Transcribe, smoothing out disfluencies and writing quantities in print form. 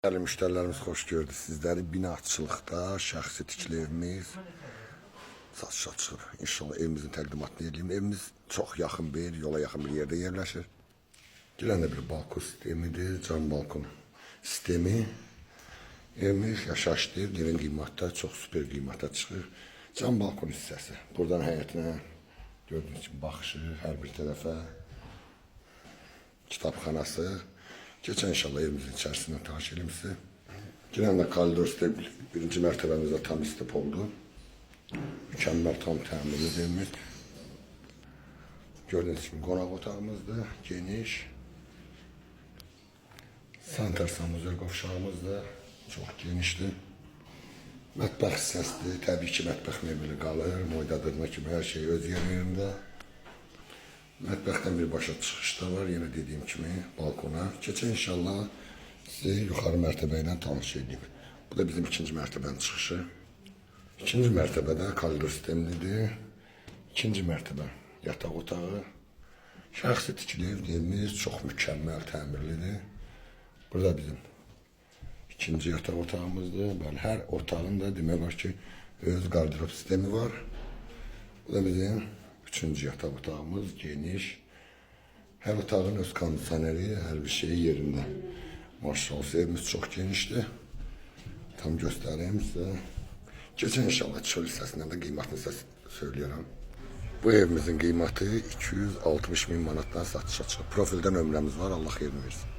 Değerli müşterilerimiz hoş gördük sizleri. Binaçılıqda şəxsi tikili evimiz satışa çıxır. İnşallah evimizin təqdimatını edeyim. Evimiz çox yaxın bir, yola yaxın bir yerdə yerləşir. Gələn də bir balkon sistemidir, cam balkon sistemi. Evimiz yaşaşdır, yerin qiymətdə çox süper qiymətə çıxır. Cam balkon hissəsi. Buradan həyətinə gördüyünüz kimi baxışı, hər bir tərəfə kitabxanası. Geçen inşallah evimizin içerisinden taş elimsi. Girən də koridor sistemi birinci mərtəbəmizdə tam istip oldu. Mükemmel tam təmirli evimiz. Gördüğünüz gibi qonaq otağımızdır, geniş. Sanitar sanuzör qovşağımız da çox genişdir. Mətbəx hissəsidir, təbii ki mətbəx mebeli qalır, moydadırma kimi hər şey öz yerində. Mətbəxdən birbaşa çıxış da var, yine dediğim kimi balkona. Keçən inşallah sizi yuxarı mərtəbə ilə tanış edeyim. Bu da bizim ikinci mərtəbənin çıxışı. İkinci mərtəbədə koridor sistemlidir. İkinci mərtəbə yataq otağı. Şəxsi tikili evimiz çox mükəmməl təmirlidir. Burada bizim ikinci yataq otağımızdır. Bəli, hər otağın da demək var ki öz qardırop sistemi var. Bu da bizim üçüncü yatak otağımız geniş. Her otağın öz kondisyoneri, her bir şey yerinde. Maşallah evimiz çok genişti. Tam göstereyim size. Geçen inşallah çöl hissəsindən də qiymətini size söylüyorum. Bu evimizin qiyməti 260 bin manatdan satışa çıxır. Profildən nömrəmiz var, Allah xeyrini versin.